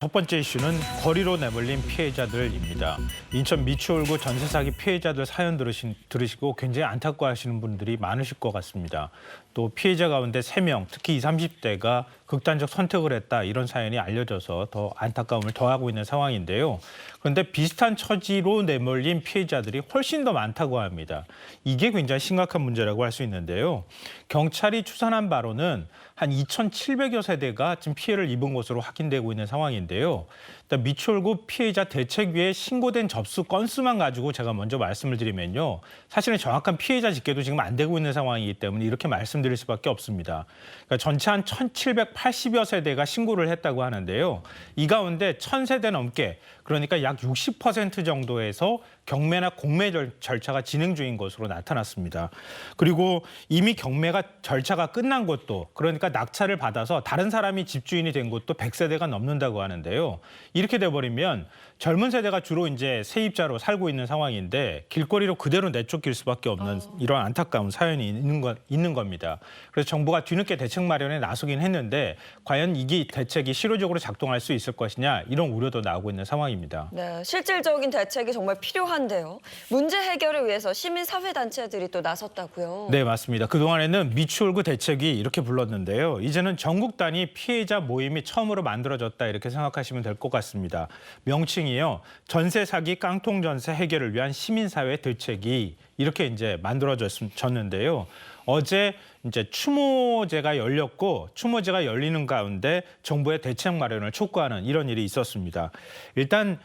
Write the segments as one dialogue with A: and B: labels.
A: 첫 번째 이슈는 거리로 내몰린 피해자들입니다. 인천 미추홀구 전세 사기 피해자들 사연 들으시고 굉장히 안타까워하시는 분들이 많으실 것 같습니다. 또 피해자 가운데 3명, 특히 20, 30대가 극단적 선택을 했다 이런 사연이 알려져서 더 안타까움을 더하고 있는 상황인데요. 그런데 비슷한 처지로 내몰린 피해자들이 훨씬 더 많다고 합니다. 이게 굉장히 심각한 문제라고 할 수 있는데요. 경찰이 추산한 바로는 한 2,700여 세대가 지금 피해를 입은 것으로 확인되고 있는 상황인데요. 일단 미추홀구 피해자 대책위에 신고된 접수 건수만 가지고 제가 먼저 말씀을 드리면요. 사실은 정확한 피해자 집계도 지금 안 되고 있는 상황이기 때문에 이렇게 말씀드릴 수밖에 없습니다. 그러니까 전체 한 1,780여 세대가 신고를 했다고 하는데요. 이 가운데 1,000세대 넘게, 그러니까 약 60% 정도에서 경매나 공매 절차가 진행 중인 것으로 나타났습니다. 그리고 이미 경매가 절차가 끝난 곳도, 그러니까 낙찰을 받아서 다른 사람이 집주인이 된 곳도 100세대가 넘는다고 하는데요. 이렇게 돼버리면 젊은 세대가 주로 이제 세입자로 살고 있는 상황인데 길거리로 그대로 내쫓길 수밖에 없는 이런 안타까운 사연이 있는 겁니다. 그래서 정부가 뒤늦게 대책 마련에 나서긴 했는데 과연 이게 대책이 실효적으로 작동할 수 있을 것이냐 이런 우려도 나오고 있는 상황입니다.
B: 네, 실질적인 대책이 정말 필요한데요. 문제 해결을 위해서 시민사회단체들이 또 나섰다고요.
A: 네, 맞습니다. 그동안에는 미추홀구 대책이 이렇게 불렀는데요. 이제는 전국 단위 피해자 모임이 처음으로 만들어졌다 이렇게 생각하시면 될 것 같습니다. 명칭이요. 전세 사기 깡통 전세 해결을 위한 시민사회 대책이 이렇게 이제 만들어졌는데요. 어제 이제 추모제가 열렸고 추모제가 열리는 가운데 정부의 대책 마련을 촉구하는 이런 일이 있었습니다. 일단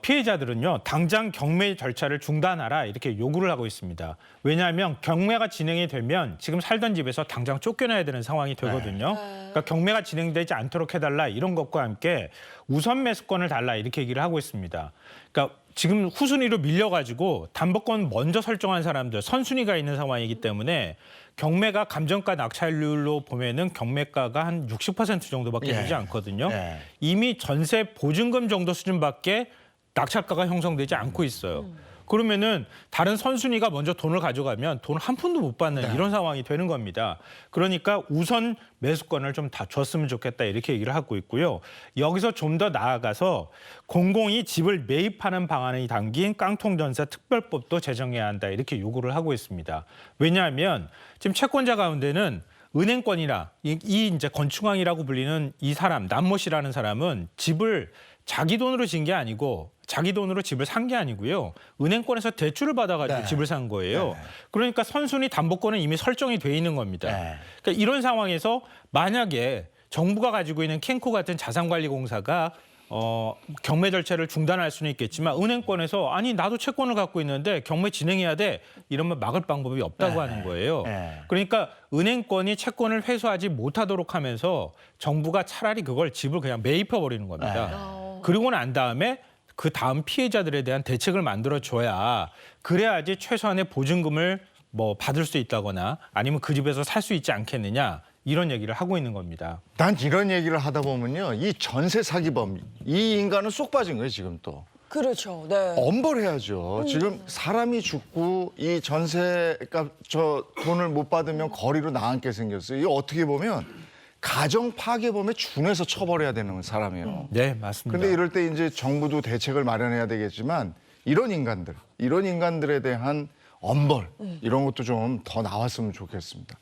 A: 피해자들은요, 당장 경매 절차를 중단하라 이렇게 요구를 하고 있습니다. 왜냐하면 경매가 진행이 되면 지금 살던 집에서 당장 쫓겨나야 되는 상황이 되거든요. 그러니까 경매가 진행되지 않도록 해달라 이런 것과 함께 우선 매수권을 달라 이렇게 얘기를 하고 있습니다. 그러니까 지금 후순위로 밀려가지고 담보권 먼저 설정한 사람들, 선순위가 있는 상황이기 때문에 경매가 감정가 낙찰률로 보면은 경매가가 한 60% 정도밖에 되지 않거든요. 이미 전세 보증금 정도 수준밖에 낙찰가가 형성되지 않고 있어요. 그러면은 다른 선순위가 먼저 돈을 가져가면 돈 한 푼도 못 받는 이런 상황이 되는 겁니다. 그러니까 우선 매수권을 좀 다 줬으면 좋겠다 이렇게 얘기를 하고 있고요. 여기서 좀 더 나아가서 공공이 집을 매입하는 방안이 담긴 깡통전세 특별법도 제정해야 한다 이렇게 요구를 하고 있습니다. 왜냐하면 지금 채권자 가운데는 은행권이나 이 이제 건축왕이라고 불리는 이 사람 남모 씨라는 사람은 집을 자기 돈으로 진 게 아니고 자기 돈으로 집을 산 게 아니고요. 은행권에서 대출을 받아가지고 집을 산 거예요. 그러니까 선순위 담보권은 이미 설정이 돼 있는 겁니다. 그러니까 이런 상황에서 만약에 정부가 가지고 있는 캔코 같은 자산관리공사가 경매 절차를 중단할 수는 있겠지만 은행권에서 아니 나도 채권을 갖고 있는데 경매 진행해야 돼 이러면 막을 방법이 없다고 하는 거예요. 그러니까 은행권이 채권을 회수하지 못하도록 하면서 정부가 차라리 그걸 집을 그냥 매입해 버리는 겁니다. 그리고 난 다음에 그 다음 피해자들에 대한 대책을 만들어줘야 그래야지 최소한의 보증금을 뭐 받을 수 있다거나 아니면 그 집에서 살 수 있지 않겠느냐 이런 얘기를 하고 있는 겁니다.
C: 난 이런 얘기를 하다 보면요. 이 전세 사기범, 이 인간은 쏙 빠진 거예요, 지금 또.
B: 그렇죠. 네.
C: 엄벌해야죠. 지금 사람이 죽고 이 전세값 저 돈을 못 받으면 거리로 나앉게 생겼어요. 이거 어떻게 보면 가정 파괴범에 준해서 처벌해야 되는 사람이에요.
A: 네, 맞습니다.
C: 근데 이럴 때 이제 정부도 대책을 마련해야 되겠지만 이런 인간들에 대한 엄벌 이런 것도 좀 더 나왔으면 좋겠습니다.